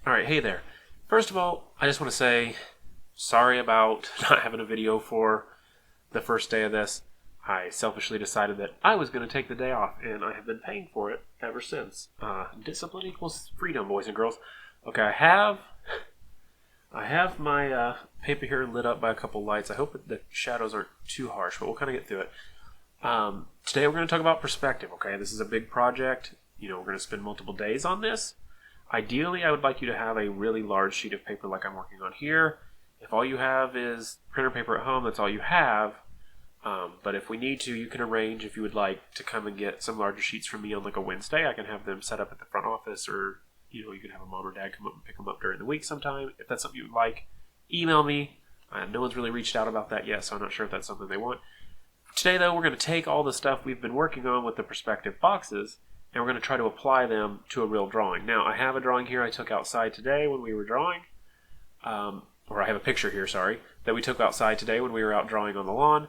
Alright, hey there. First of all, I just want to say sorry about not having a video for the first day of this. I selfishly decided that I was going to take the day off, and I have been paying for it ever since. Discipline equals freedom, boys and girls. Okay, I have my paper here lit up by a couple lights. I hope that the shadows aren't too harsh, but we'll kind of get through it. Today we're going to talk about perspective, okay? This is a big project. We're going to spend multiple days on this. Ideally, I would like you to have a really large sheet of paper like I'm working on here. If all you have is printer paper at home, that's all you have. But if we need to, you can arrange if you would like to come and get some larger sheets from me on like a Wednesday. I can have them set up at the front office, or you can have a mom or dad come up and pick them up during the week sometime. If that's something you would like, email me. No one's really reached out about that yet, so I'm not sure if that's something they want. Today, though, we're going to take all the stuff we've been working on with the perspective boxes, and we're going to try to apply them to a real drawing. Now, I have a drawing here I took outside today when we were drawing, or I have a picture here, sorry, that we took outside today when we were out drawing on the lawn.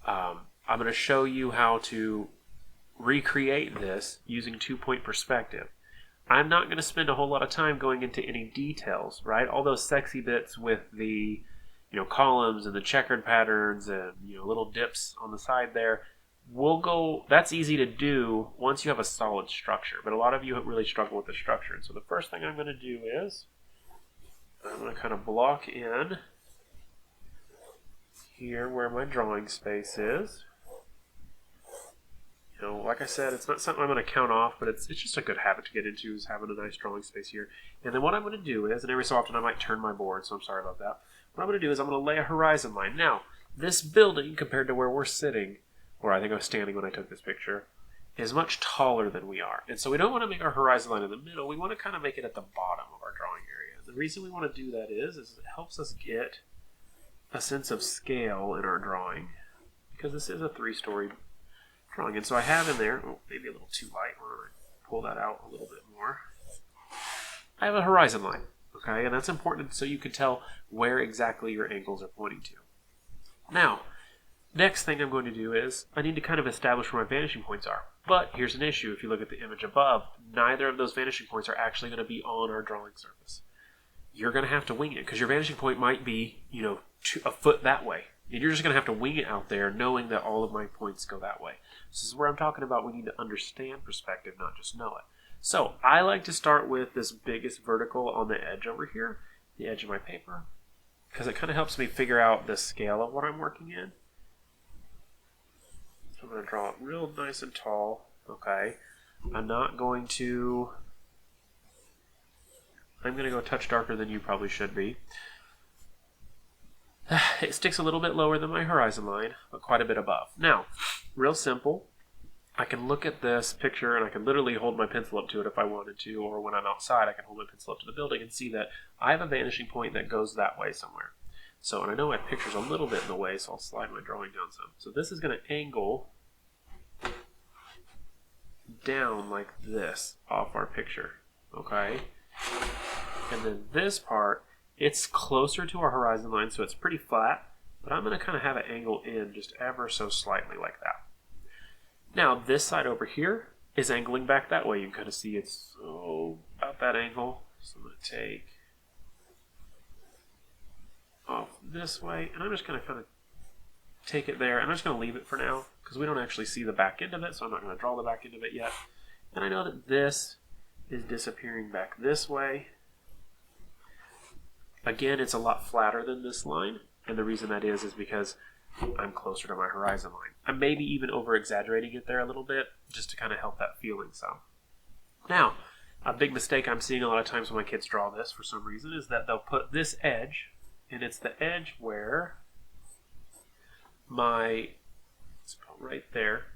I'm going to show you how to recreate this using two-point perspective. I'm not going to spend a whole lot of time going into any details, right? All those sexy bits with the columns and the checkered patterns and little dips on the side there. That's easy to do once you have a solid structure, but a lot of you really struggle with the structure. And so the first thing I'm going to do is I'm going to kind of block in here where my drawing space is. Like I said, it's not something I'm going to count off, but it's just a good habit to get into, is having a nice drawing space here. And then what I'm going to do is, and every so often I might turn my board, so I'm sorry about that. What I'm going to do is I'm going to lay a horizon line. Now, this building, compared to where we're sitting, or I think I was standing when I took this picture, is much taller than we are. And so we don't want to make our horizon line in the middle. We want to kind of make it at the bottom of our drawing area. The reason we want to do that is it helps us get a sense of scale in our drawing, because this is a three-story drawing. And so I have in there, maybe a little too light, why don't I pull that out a little bit more. I have a horizon line, okay? And that's important so you can tell where exactly your angles are pointing to. Now, next thing I'm going to do is I need to kind of establish where my vanishing points are. But here's an issue. If you look at the image above, neither of those vanishing points are actually going to be on our drawing surface. You're going to have to wing it, because your vanishing point might be, a foot that way. And you're just going to have to wing it out there, knowing that all of my points go that way. This is where I'm talking about we need to understand perspective, not just know it. So I like to start with this biggest vertical on the edge over here, the edge of my paper, because it kind of helps me figure out the scale of what I'm working in. So I'm going to draw it real nice and tall. Okay. I'm going to go a touch darker than you probably should be. It sticks a little bit lower than my horizon line, but quite a bit above. Now, real simple. I can look at this picture and I can literally hold my pencil up to it if I wanted to, or when I'm outside I can hold my pencil up to the building and see that I have a vanishing point that goes that way somewhere. So, and I know my picture's a little bit in the way, so I'll slide my drawing down some. So this is going to angle down like this off our picture, okay? And then this part, it's closer to our horizon line, so it's pretty flat, but I'm going to kind of have it angle in just ever so slightly like that. Now, this side over here is angling back that way. You can kind of see it's about that angle. So I'm going to take off this way, and I'm just going to kind of take it there, and I'm just going to leave it for now, because we don't actually see the back end of it, so I'm not going to draw the back end of it yet. And I know that this is disappearing back this way. Again, it's a lot flatter than this line, and the reason that is because I'm closer to my horizon line. I'm maybe even over-exaggerating it there a little bit, just to kind of help that feeling some. Now, a big mistake I'm seeing a lot of times when my kids draw this for some reason is that they'll put this edge, and it's the edge where it's right there,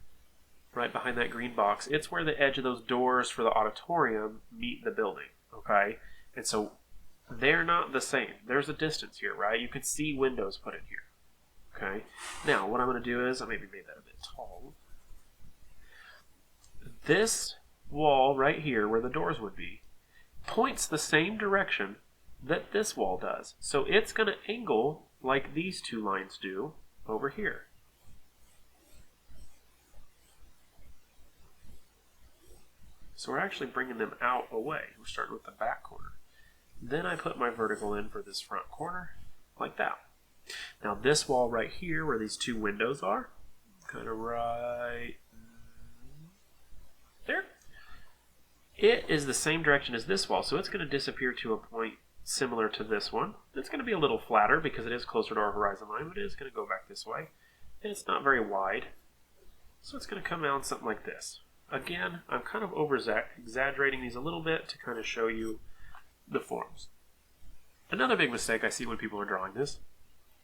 right behind that green box, it's where the edge of those doors for the auditorium meet the building, okay? And so they're not the same. There's a distance here, right? You can see windows put in here. Okay. Now, what I'm going to do is, I maybe made that a bit tall. This wall right here, where the doors would be, points the same direction that this wall does. So it's going to angle like these two lines do over here. So we're actually bringing them out away. We're starting with the back corner. Then I put my vertical in for this front corner, like that. Now this wall right here, where these two windows are, kind of right there, it is the same direction as this wall, so it's going to disappear to a point similar to this one. It's going to be a little flatter because it is closer to our horizon line, but it is going to go back this way. And it's not very wide, so it's going to come down something like this. Again, I'm kind of exaggerating these a little bit to kind of show you the forms. Another big mistake I see when people are drawing this,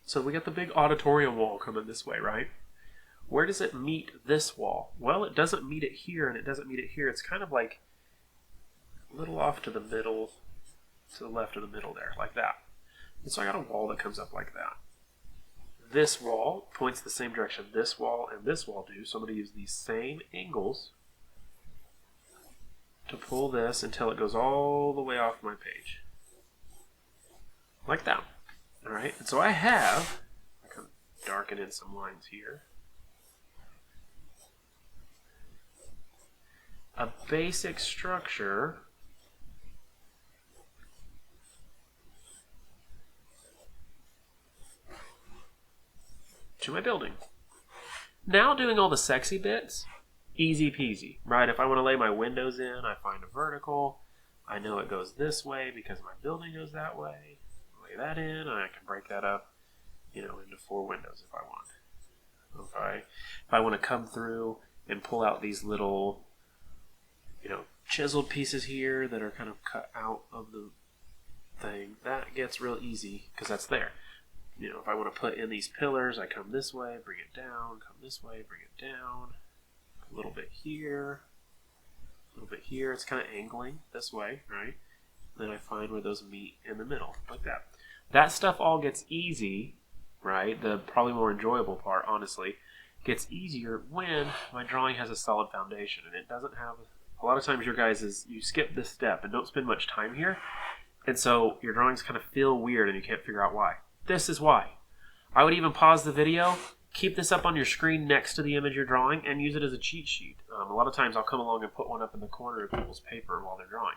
so we got the big auditorium wall coming this way, right? Where does it meet this wall? Well, it doesn't meet it here, and it doesn't meet it here. It's kind of like a little off to the middle, to the left of the middle there, like that. And so I got a wall that comes up like that. This wall points the same direction this wall and this wall do, so I'm going to use these same angles to pull this until it goes all the way off my page. Like that. Alright, and so I can darken in some lines here. A basic structure to my building. Now doing all the sexy bits, easy peasy, right? If I want to lay my windows in, I find a vertical. I know it goes this way because my building goes that way. Lay that in, and I can break that up, into 4 windows if I want. Okay. If I want to come through and pull out these little, chiseled pieces here that are kind of cut out of the thing, that gets real easy because that's there. If I want to put in these pillars, I come this way, bring it down, come this way, bring it down, a little bit here, a little bit here. It's kind of angling this way, right? Then I find where those meet in the middle, like that. That stuff all gets easy, right? The probably more enjoyable part, honestly, gets easier when my drawing has a solid foundation, and it doesn't have. A lot of times your guys you skip this step and don't spend much time here, and so your drawings kind of feel weird and you can't figure out why. This is why. I would even pause the video, keep this up on your screen next to the image you're drawing, and use it as a cheat sheet. A lot of times I'll come along and put one up in the corner of people's paper while they're drawing.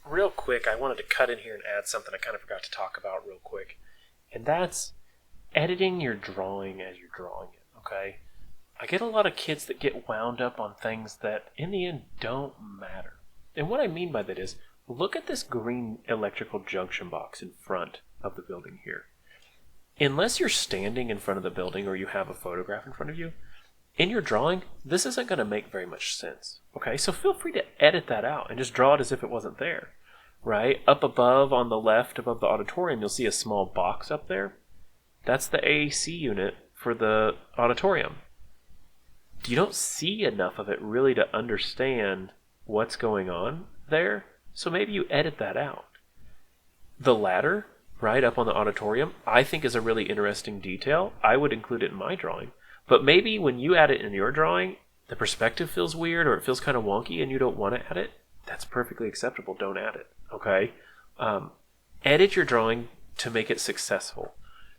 Real quick, I wanted to cut in here and add something I kind of forgot to talk about real quick, and that's editing your drawing as you're drawing it, okay? I get a lot of kids that get wound up on things that in the end don't matter. And what I mean by that is, look at this green electrical junction box in front of the building here. Unless you're standing in front of the building or you have a photograph in front of you, in your drawing, this isn't going to make very much sense. Okay, so feel free to edit that out and just draw it as if it wasn't there. Right? Up above on the left, above the auditorium, you'll see a small box up there. That's the AAC unit for the auditorium. You don't see enough of it really to understand what's going on there, so maybe you edit that out. The ladder, right up on the auditorium, I think is a really interesting detail. I would include it in my drawing. But maybe when you add it in your drawing, the perspective feels weird or it feels kind of wonky and you don't want to add it. That's perfectly acceptable. Don't add it. Okay? Edit your drawing to make it successful.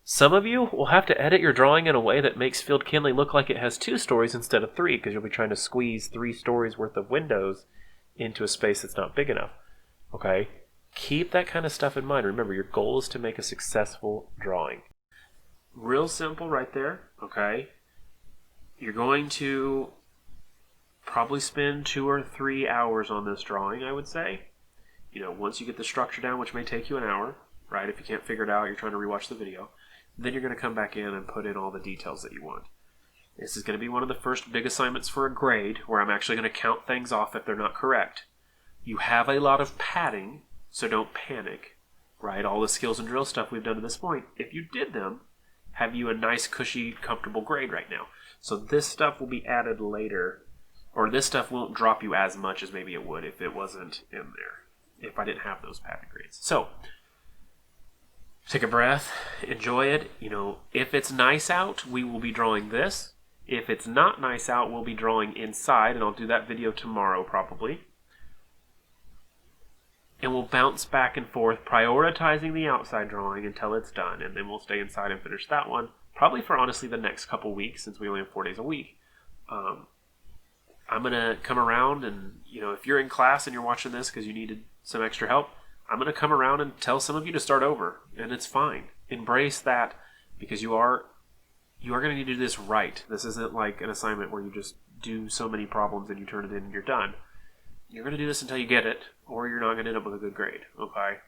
Some of you will have to edit your drawing in a way that makes Field Kinley look like it has 2 stories instead of 3 because you'll be trying to squeeze 3 stories worth of windows into a space that's not big enough. Okay? Keep that kind of stuff in mind. Remember, your goal is to make a successful drawing. Real simple right there, okay? You're going to probably spend 2 or 3 hours on this drawing, I would say. Once you get the structure down, which may take you an hour, right? If you can't figure it out, you're trying to rewatch the video. Then you're going to come back in and put in all the details that you want. This is going to be one of the first big assignments for a grade, where I'm actually going to count things off if they're not correct. You have a lot of padding, so don't panic, right? All the skills and drill stuff we've done to this point, if you did them, have you a nice, cushy, comfortable grade right now. So this stuff will be added later, or this stuff won't drop you as much as maybe it would if it wasn't in there, if I didn't have those padding grades. So, take a breath, enjoy it. If it's nice out, we will be drawing this. If it's not nice out, we'll be drawing inside, and I'll do that video tomorrow probably. And we'll bounce back and forth, prioritizing the outside drawing until it's done, and then we'll stay inside and finish that one, probably for honestly the next couple weeks, since we only have 4 days a week. I'm going to come around and, if you're in class and you're watching this because you needed some extra help, I'm going to come around and tell some of you to start over, and it's fine. Embrace that, because you are going to need to do this right. This isn't like an assignment where you just do so many problems and you turn it in and you're done. You're going to do this until you get it, or you're not going to end up with a good grade. Okay.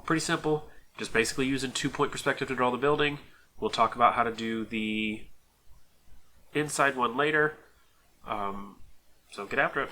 Pretty simple. Just basically using 2-point perspective to draw the building. We'll talk about how to do the inside one later. So get after it.